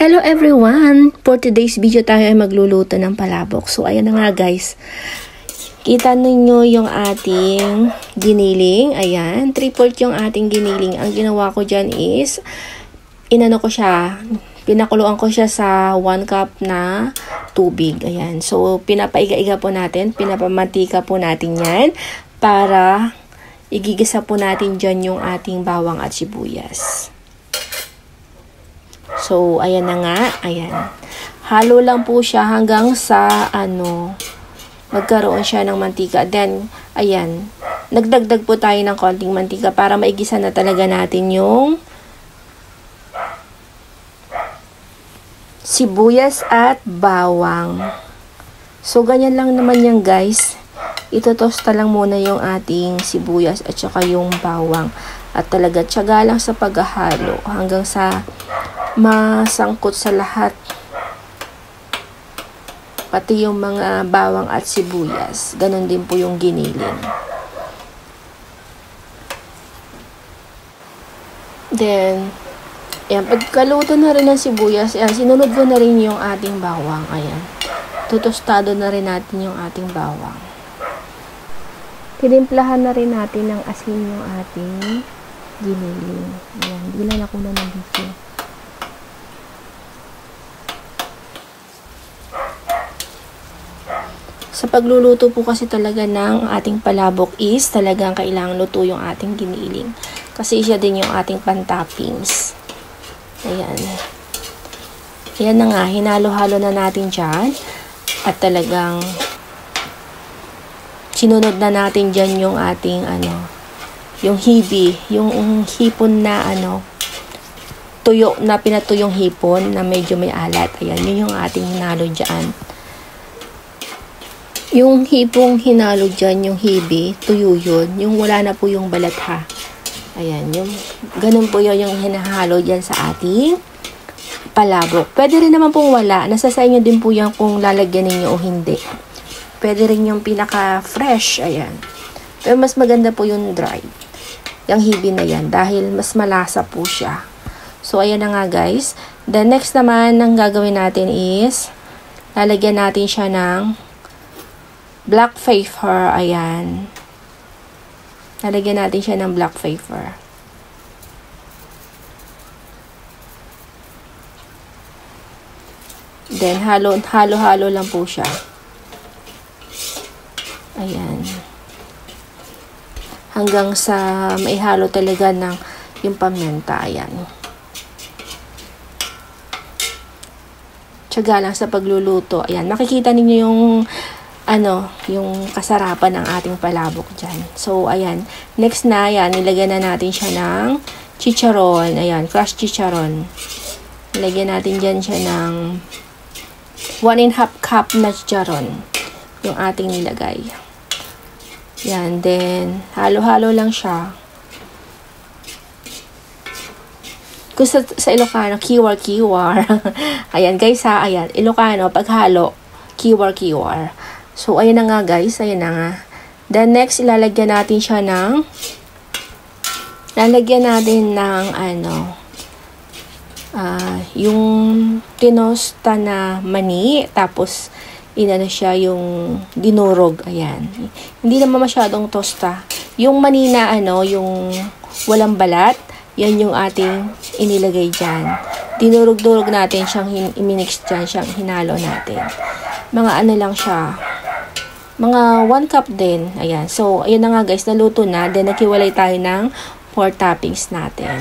Hello everyone! For today's video tayo ay magluluto ng palabok. So ayan na nga guys. Kita ninyo yung ating giniling. Ayan, 3/4 yung ating giniling. Ang ginawa ko dyan is, pinakuluan ko siya sa 1 cup na tubig. Ayan, so pinapaiga-iga po natin, pinapamantika po natin yan para igigisa po natin dyan yung ating bawang at sibuyas. So, ayan na nga. Ayan. Halo lang po siya hanggang sa, magkaroon siya ng mantika. Then, ayan. Nagdagdag po tayo ng konting mantika para maigisa na talaga natin yung sibuyas at bawang. So, ganyan lang naman yan, guys. Itotosta lang muna yung ating sibuyas at saka yung bawang. At talaga, tiyaga lang sa paghahalo hanggang sa masangkot sa lahat, pati yung mga bawang at sibuyas. Ganon din po yung giniling. Then ayan, pagkaluto na rin ng sibuyas, ayan, sinunod ko na rin yung ating bawang. Ayan, tutostado na rin natin yung ating bawang. Tinimplahan na rin natin ng asin yung ating giniling. Ayan, bilan ako na ng video. Sa pagluluto po kasi talaga ng ating palabok is talagang kailangan luto yung ating giniling. Kasi siya din yung ating pan-toppings. Ayan. Ayan na nga, hinalo-halo na natin dyan. At talagang sinunod na natin dyan yung ating yung hibi, yung hipon na tuyo na pinatuyong hipon na medyo may alat. Ayan, yun yung ating hinalo dyan. Yung hipong hinalo dyan, yung hibi, tuyo yun. Yung wala na po yung balat ha. Ayan, ganun po yun yung hinahalo dyan sa ating palabok. Pwede rin naman pong wala. Nasa sa inyo din po yan kung lalagyan ninyo o hindi. Pwede rin yung pinaka-fresh. Ayan. Pero mas maganda po yung dry. Yung hibi na yan. Dahil mas malasa po siya. So, ayan na nga guys. The next naman, ang gagawin natin is, lalagyan natin siya ng black pepper. Ayan. Lalagyan natin siya ng black pepper. Then, halo-halo lang po siya. Ayan. Hanggang sa maihalo talaga ng yung paminta. Ayan. Tiyaga lang sa pagluluto. Ayan. Makikita ninyo yung yung kasarapan ng ating palabok dyan. So, ayan. Next na, ayan, nilagyan na natin siya ng chicharon. Ayan, crushed chicharon. Nilagyan natin dyan siya ng 1½ cup na chicharon. Yung ating nilagay. Ayan, then, halo-halo lang siya. Kung sa Ilocano, kiwar-kiwar. Ayan, guys ha, ayan, Ilocano, paghalo, kiwar-kiwar. So, ayan na nga guys. Ayan na nga. Then, next, ilalagyan natin siya ng yung tinosta na mani. Tapos, siya yung dinurog. Ayan. Hindi naman masyadong tosta. Yung mani na yung walang balat, yan yung ating inilagay dyan. Dinurog-durog natin siyang iminix dyan, siyang hinalo natin. Mga lang siya. Mga 1 cup din. Ayan. So, ayan na nga guys. Naluto na. Then, naghiwalay tayo ng 4 toppings natin.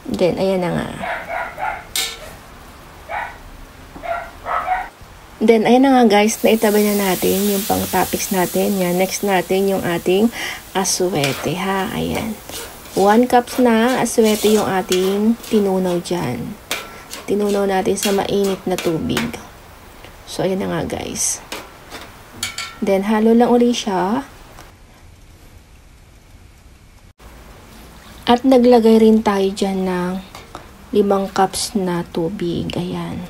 Then, ayan na nga. Then, ayan na nga guys. Naitabay na natin yung pang toppings natin. Yan. Next natin yung ating aswete ha. Ayan. 1 cup na aswete yung ating tinunaw dyan. Tinunaw natin sa mainit na tubig. So, ayan na nga guys. Then, halo lang ulit siya. At naglagay rin tayo dyan ng 5 cups na tubig. Ayan.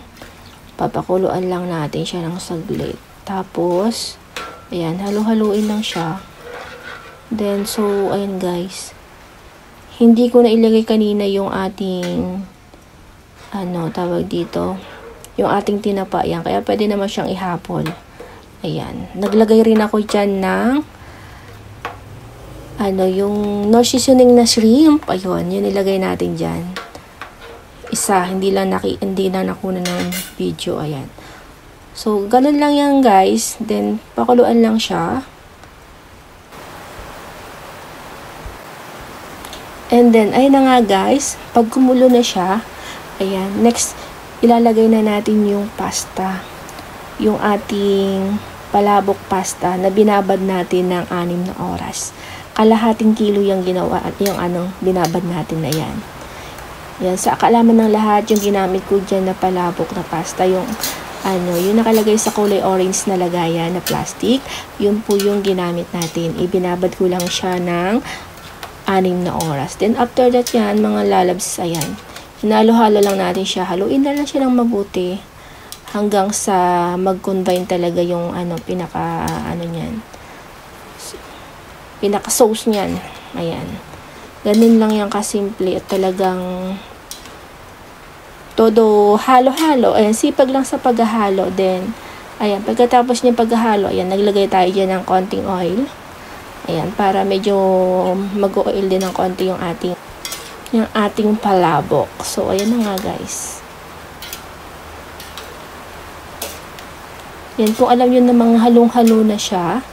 Papakuluan lang natin siya ng saglit. Tapos, ayan, halo-haluin lang siya. Then, so, ayan guys. hindi ko na ilagay kanina yung ating, tawag dito, yung ating tinapa. Ayan, kaya pwede naman siyang ihapol. Ayan. Naglagay rin ako dyan ng, yung no seasoning na shrimp. Ayun, yun ilagay natin dyan. Isa, hindi na nakuna ng video. Ayan. So, ganun lang yan guys. Then, pakuluan lang siya. And then, ayun na nga guys. Pag kumulo na siya, ayan, next, ilalagay na natin yung pasta. Yung ating palabok pasta na binabad natin ng 6 na oras. Kalahating kilo yung ginawa at yung binabad natin na yan. Yan, sa kaalaman ng lahat, yung ginamit ko dyan na palabok na pasta, yung yung nakalagay sa kulay orange na lagayan na plastic, yun po yung ginamit natin. Ibinabad ko lang siya ng 6 na oras. Then, after that yan, mga lalabs, ayan, hinalo-halo lang natin siya. Haluin na lang siya ng mabuti hanggang sa mag-combine talaga yung pinaka-sauce niyan. Ayan. Ganun lang yan kasimple at talagang todo halo-halo. Ayan, sipag lang sa paghahalo. Then, ayan, pagkatapos niya paghahalo, ayan, naglagay tayo dyan ng konting oil. Ayan, para medyo mag-oil din ng konti yung ating palabok. So, ayan na nga guys. Yan, kung alam nyo na mga halong-halo na siya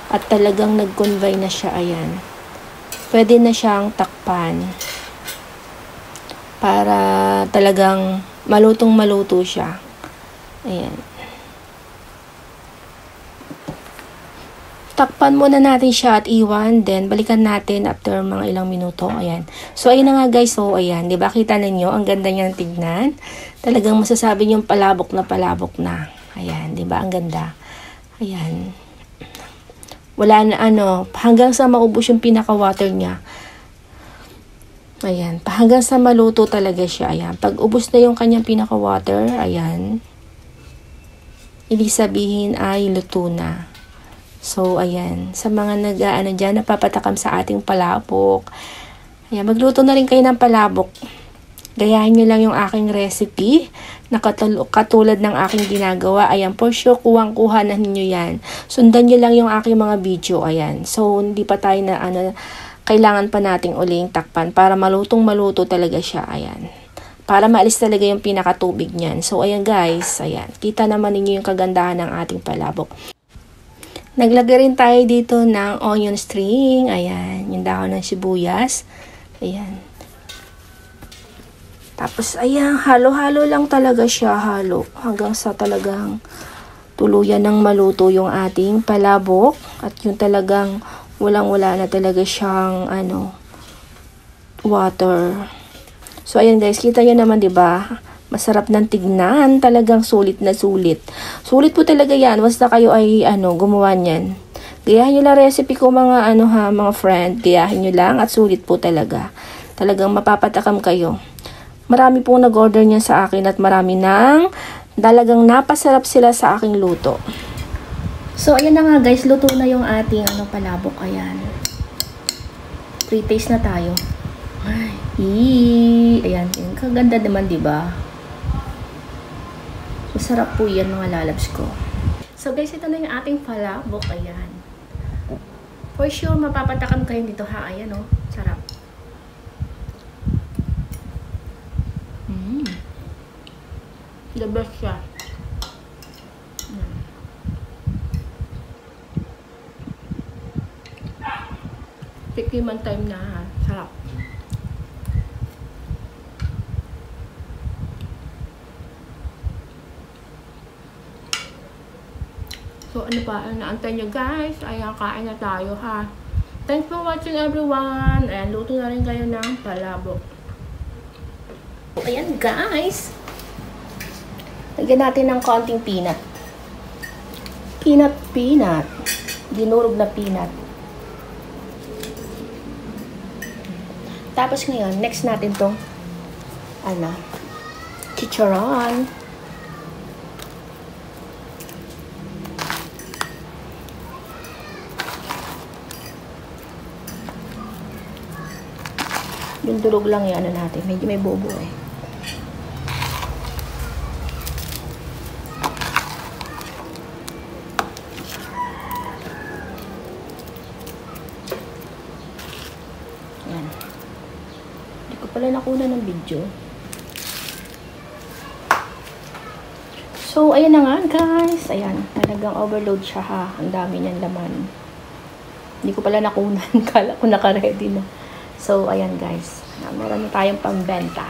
at talagang nag-convey na siya, ayan, pwede na siyang takpan para talagang malutong-maluto siya. Ayan. Takpan muna natin siya at iwan, then balikan natin after mga ilang minuto. Ayan. So, ayun na nga guys. So, ayan. Diba? Kita ninyo, ang ganda niyang tignan. Talagang masasabi niyong palabok na. Ayan. Diba? Ang ganda. Ayan. Wala na hanggang sa maubos yung pinaka-water niya. Ayan. Hanggang sa maluto talaga siya. Ayan. Pag ubos na yung kanyang pinaka-water, ayan, ibig sabihin ay luto na. So, ayan. Sa mga dyan, napapatakam sa ating palabok. Ayan, magluto na rin kayo ng palabok. Gayahin nyo lang yung aking recipe na katulad ng aking ginagawa. Ayan, for sure, kuwang-kuha na ninyo yan. Sundan nyo lang yung aking mga video. Ayan. So, hindi pa tayo na, kailangan pa nating uling takpan para malutong-maluto talaga siya. Ayan. Para maalis talaga yung pinakatubig niyan. So, ayan guys. Ayan. Kita naman ninyo yung kagandahan ng ating palabok. Naglagay rin tayo dito ng onion string. Ayan. Yung dahon ng sibuyas. Ayan. Tapos, ayan. Halo-halo lang talaga siya. Halo. Hanggang sa talagang tuluyan ng maluto yung ating palabok. At yung talagang walang-wala na talaga siyang water. So, ayan guys. Kita nyo naman, diba? Masarap ng tignan. Talagang sulit na sulit. Sulit po talaga yan. Basta kayo ay gumawa niyan. Gayahin nyo lang recipe ko mga mga friend. Gayahin nyo lang at sulit po talaga. Talagang mapapatakam kayo. Marami pong nag-order niyan sa akin at marami nang talagang napasarap sila sa aking luto. So, ayan na nga guys. Luto na yung ating palabok. Ayan. Pre-taste na tayo. Ay, ayan. Kaganda naman, diba? Masarap po yan mga lalabs ko. So guys, ito na yung ating palabok. Ayan. For sure, mapapatakam kayo dito ha. Ayan o. Sarap. The best siya. Tikiman time na ha. Sarap. So, naantay nyo guys. Ayan, kain na tayo ha. Thanks for watching everyone. Ayan, luto na rin kayo ng palabok. Ayan guys. Lagyan natin ng konting peanut. Peanut. Dinurog na peanut. Tapos ngayon, next natin tong chicharon. Yung durog lang yung ano natin. Medyo may bobo eh. Yan. Hindi ko pala nakuna ng video. So, ayan na nga guys. Ayan. Talagang overload siya ha. Ang dami niyan laman. Hindi ko pala nakunan. Kala ko naka-ready na. So, ayan guys. Meron na tayong pambenta.